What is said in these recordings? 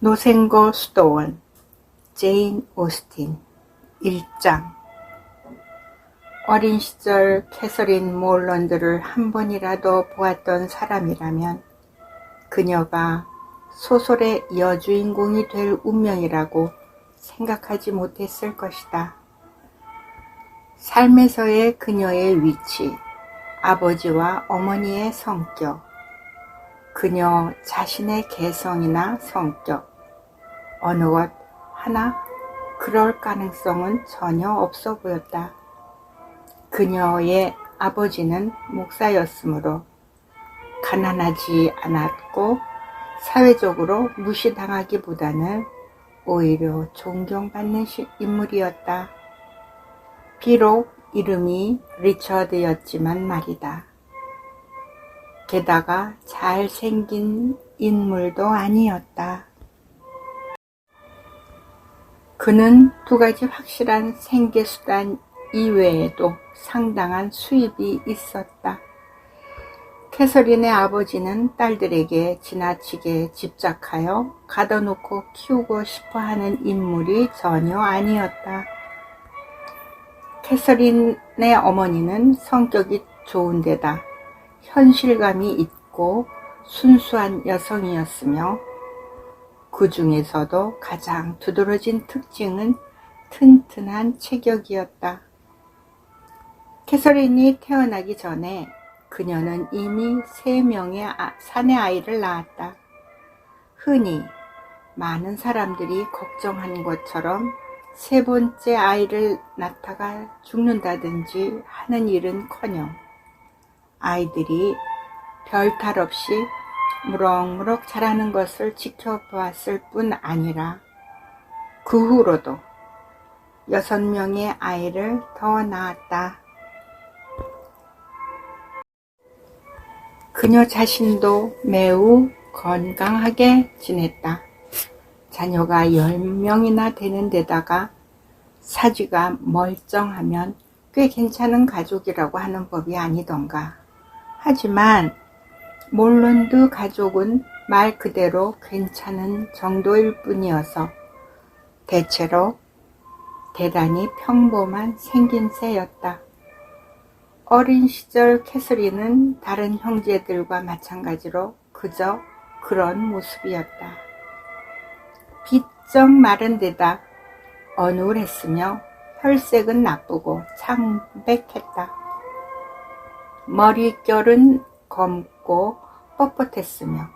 노생거 수도원 제인 오스틴 1장. 어린 시절 캐서린 몰런드를 한 번이라도 보았던 사람이라면 그녀가 소설의 여주인공이 될 운명이라고 생각하지 못했을 것이다. 삶에서의 그녀의 위치, 아버지와 어머니의 성격, 그녀 자신의 개성이나 성격, 어느 것 하나 그럴 가능성은 전혀 없어 보였다. 그녀의 아버지는 목사였으므로 가난하지 않았고 사회적으로 무시당하기보다는 오히려 존경받는 인물이었다. 비록 이름이 리처드였지만 말이다. 게다가 잘생긴 인물도 아니었다. 그는 두 가지 확실한 생계수단 이외에도 상당한 수입이 있었다. 캐서린의 아버지는 딸들에게 지나치게 집착하여 가둬놓고 키우고 싶어하는 인물이 전혀 아니었다. 캐서린의 어머니는 성격이 좋은 데다 현실감이 있고 순수한 여성이었으며 그 중에서도 가장 두드러진 특징은 튼튼한 체격이었다. 캐서린이 태어나기 전에 그녀는 이미 3명의 사내 아이를 낳았다. 흔히 많은 사람들이 걱정한 것처럼 3번째 아이를 낳다가 죽는다든지 하는 일은커녕 아이들이 별 탈 없이 무럭무럭 자라는 것을 지켜보았을 뿐 아니라 그 후로도 6명의 아이를 더 낳았다. 그녀 자신도 매우 건강하게 지냈다. 자녀가 10명이나 되는 데다가 사지가 멀쩡하면 꽤 괜찮은 가족이라고 하는 법이 아니던가. 하지만 몰런드 가족은 말 그대로 괜찮은 정도일 뿐이어서 대체로 대단히 평범한 생김새였다. 어린 시절 캐서린은 다른 형제들과 마찬가지로 그저 그런 모습이었다. 비쩍 마른 데다 어눌했으며 혈색은 나쁘고 창백했다. 머릿결은 검고 뻣뻣했으며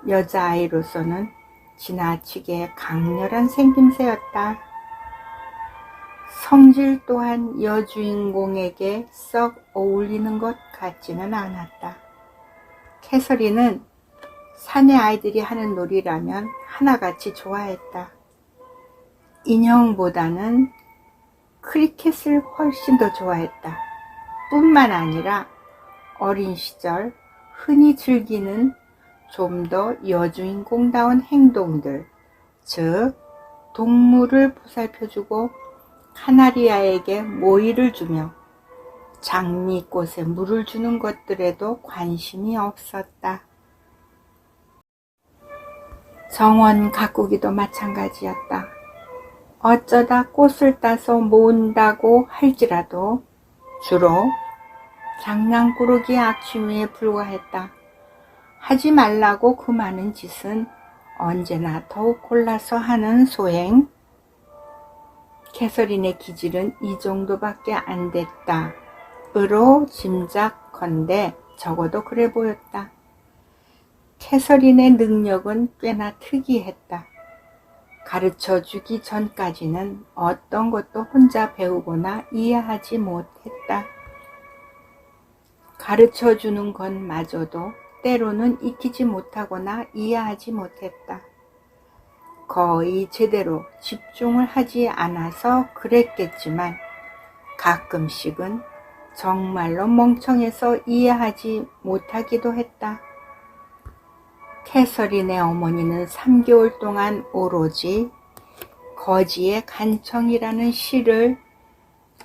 여자아이로서는 지나치게 강렬한 생김새였다. 성질 또한 여주인공에게 썩 어울리는 것 같지는 않았다. 캐서린은 사내 아이들이 하는 놀이라면 하나같이 좋아했다. 인형보다는 크리켓을 훨씬 더 좋아했다. 뿐만 아니라 어린 시절 흔히 즐기는 좀 더 여주인공다운 행동들, 즉 동물을 보살펴주고 카나리아에게 모이를 주며 장미꽃에 물을 주는 것들에도 관심이 없었다. 정원 가꾸기도 마찬가지였다. 어쩌다 꽃을 따서 모은다고 할지라도 주로 장난꾸러기 악취미에 불과했다. 하지 말라고 그 많은 짓은 언제나 더욱 골라서 하는 소행. 캐서린의 기질은 이 정도밖에 안 됐다.으로 짐작컨대 적어도 그래 보였다. 캐서린의 능력은 꽤나 특이했다. 가르쳐주기 전까지는 어떤 것도 혼자 배우거나 이해하지 못했다. 가르쳐주는 것마저도 때로는 익히지 못하거나 이해하지 못했다. 거의 제대로 집중을 하지 않아서 그랬겠지만 가끔씩은 정말로 멍청해서 이해하지 못하기도 했다. 캐서린의 어머니는 3개월 동안 오로지 거지의 간청이라는 시를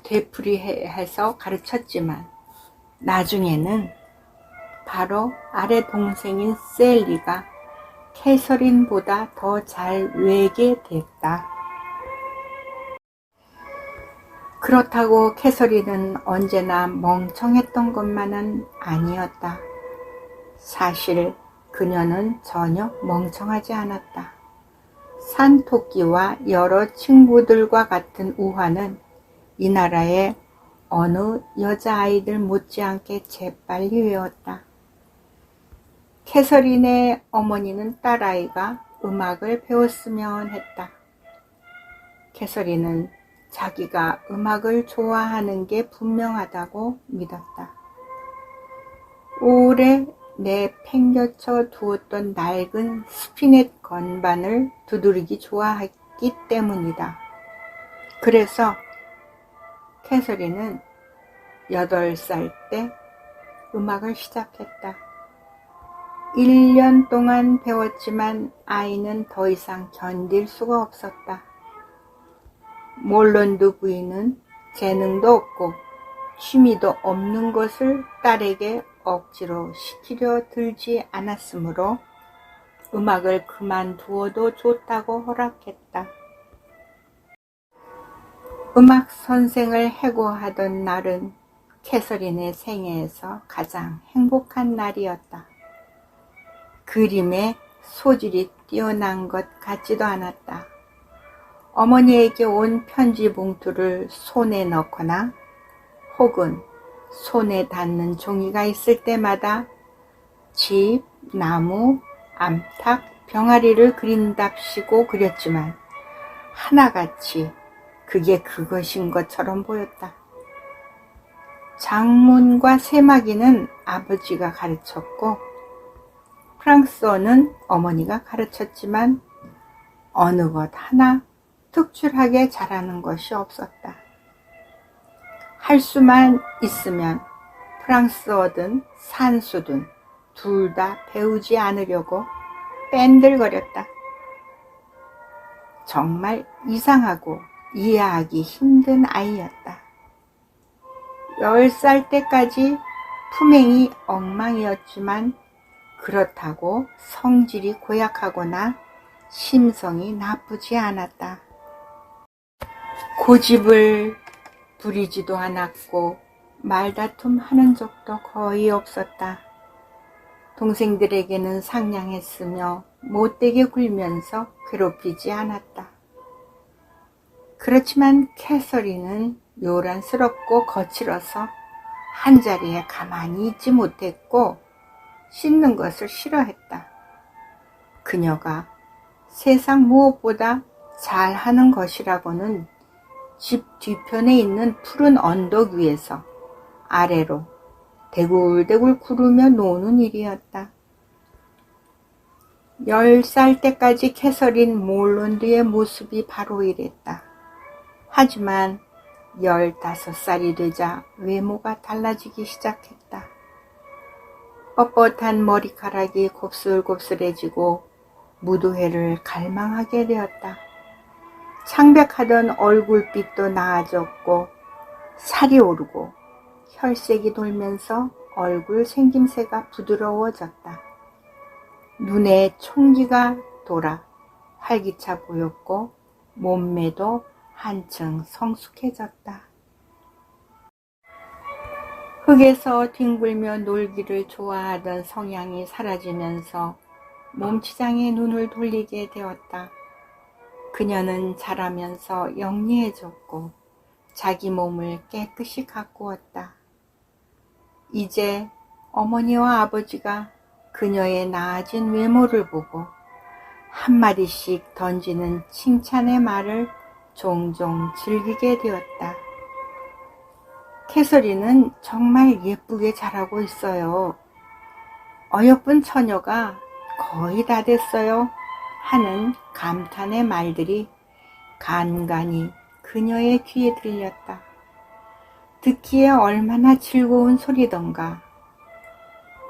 되풀이해서 가르쳤지만 나중에는 바로 아래 동생인 셀리가 캐서린보다 더 잘 외게 됐다. 그렇다고 캐서린은 언제나 멍청했던 것만은 아니었다. 사실 그녀는 전혀 멍청하지 않았다. 산토끼와 여러 친구들과 같은 우화는 이 나라의 어느 여자아이들 못지않게 재빨리 외웠다. 캐서린의 어머니는 딸아이가 음악을 배웠으면 했다. 캐서린은 자기가 음악을 좋아하는 게 분명하다고 믿었다. 오래 내팽겨쳐 두었던 낡은 스피넷 건반을 두드리기 좋아했기 때문이다. 그래서 캐서린은 8살 때 음악을 시작했다. 1년 동안 배웠지만 아이는 더 이상 견딜 수가 없었다. 몰론드 부인은 재능도 없고 취미도 없는 것을 딸에게 억지로 시키려 들지 않았으므로 음악을 그만두어도 좋다고 허락했다. 음악 선생을 해고하던 날은 캐서린의 생애에서 가장 행복한 날이었다. 그림에 소질이 뛰어난 것 같지도 않았다. 어머니에게 온 편지 봉투를 손에 넣거나 혹은 손에 닿는 종이가 있을 때마다 집, 나무, 암탉, 병아리를 그린답시고 그렸지만 하나같이 그게 그것인 것처럼 보였다. 장문과 세마기는 아버지가 가르쳤고 프랑스어는 어머니가 가르쳤지만 어느 것 하나 특출하게 잘하는 것이 없었다. 할 수만 있으면 프랑스어든 산수든 둘 다 배우지 않으려고 뺀들거렸다. 정말 이상하고 이해하기 힘든 아이였다. 10살 때까지 품행이 엉망이었지만 그렇다고 성질이 고약하거나 심성이 나쁘지 않았다. 고집을 부리지도 않았고 말다툼 하는 적도 거의 없었다. 동생들에게는 상냥했으며 못되게 굴면서 괴롭히지 않았다. 그렇지만 캐서린은 요란스럽고 거칠어서 한자리에 가만히 있지 못했고 씻는 것을 싫어했다. 그녀가 세상 무엇보다 잘하는 것이라고는 집 뒤편에 있는 푸른 언덕 위에서 아래로 대굴대굴 구르며 노는 일이었다. 10살 때까지 캐서린 몰론드의 모습이 바로 이랬다. 하지만 15살이 되자 외모가 달라지기 시작했다. 뻣뻣한 머리카락이 곱슬곱슬해지고 무도회를 갈망하게 되었다. 창백하던 얼굴빛도 나아졌고 살이 오르고 혈색이 돌면서 얼굴 생김새가 부드러워졌다. 눈에 총기가 돌아 활기차 보였고 몸매도 한층 성숙해졌다. 흙에서 뒹굴며 놀기를 좋아하던 성향이 사라지면서 몸치장에 눈을 돌리게 되었다. 그녀는 자라면서 영리해졌고 자기 몸을 깨끗이 가꾸었다. 이제 어머니와 아버지가 그녀의 나아진 외모를 보고 한마디씩 던지는 칭찬의 말을 종종 즐기게 되었다. 캐서린은 정말 예쁘게 자라고 있어요. 어여쁜 처녀가 거의 다 됐어요. 하는 감탄의 말들이 간간히 그녀의 귀에 들렸다. 듣기에 얼마나 즐거운 소리던가.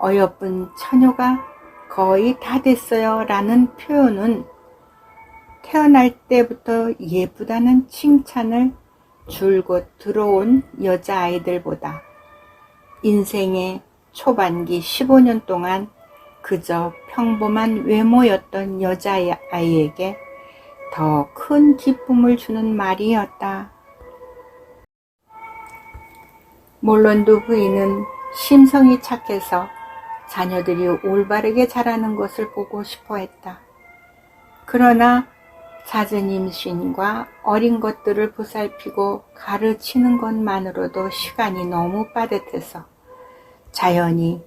어여쁜 처녀가 거의 다 됐어요 라는 표현은 태어날 때부터 예쁘다는 칭찬을 줄곧 들어온 여자아이들보다 인생의 초반기 15년 동안 그저 평범한 외모였던 여자아이에게 더 큰 기쁨을 주는 말이었다. 몰론드 부인은 심성이 착해서 자녀들이 올바르게 자라는 것을 보고 싶어 했다. 그러나 잦은 임신과 어린 것들을 보살피고 가르치는 것만으로도 시간이 너무 빠듯해서 자연히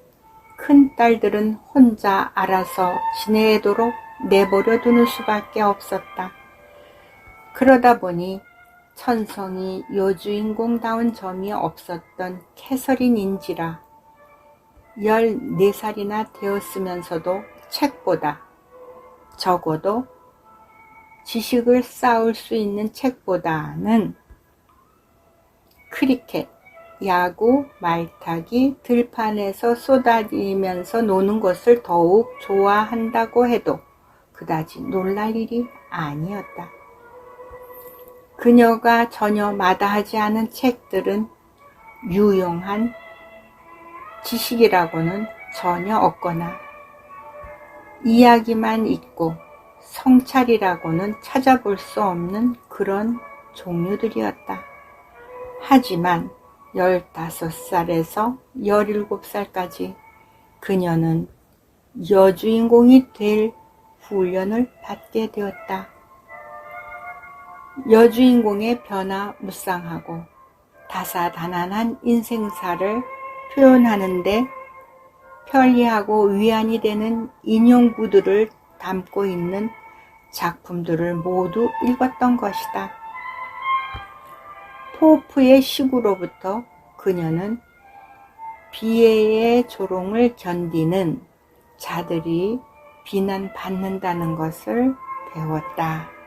큰 딸들은 혼자 알아서 지내도록 내버려 두는 수밖에 없었다. 그러다 보니 천성이 여주인공다운 점이 없었던 캐서린인지라 14살이나 되었으면서도 책보다, 적어도 지식을 쌓을 수 있는 책보다는 크리켓, 야구, 말타기, 들판에서 쏟아지면서 노는 것을 더욱 좋아한다고 해도 그다지 놀랄 일이 아니었다. 그녀가 전혀 마다하지 않은 책들은 유용한 지식이라고는 전혀 없거나 이야기만 있고 성찰이라고는 찾아볼 수 없는 그런 종류들이었다. 하지만 15살에서 17살까지 그녀는 여주인공이 될 훈련을 받게 되었다. 여주인공의 변화무쌍하고 다사다난한 인생사를 표현하는데 편리하고 위안이 되는 인용구들을 담고 있는 작품들을 모두 읽었던 것이다. 포프의 시구로부터 그녀는 비애의 조롱을 견디는 자들이 비난받는다는 것을 배웠다.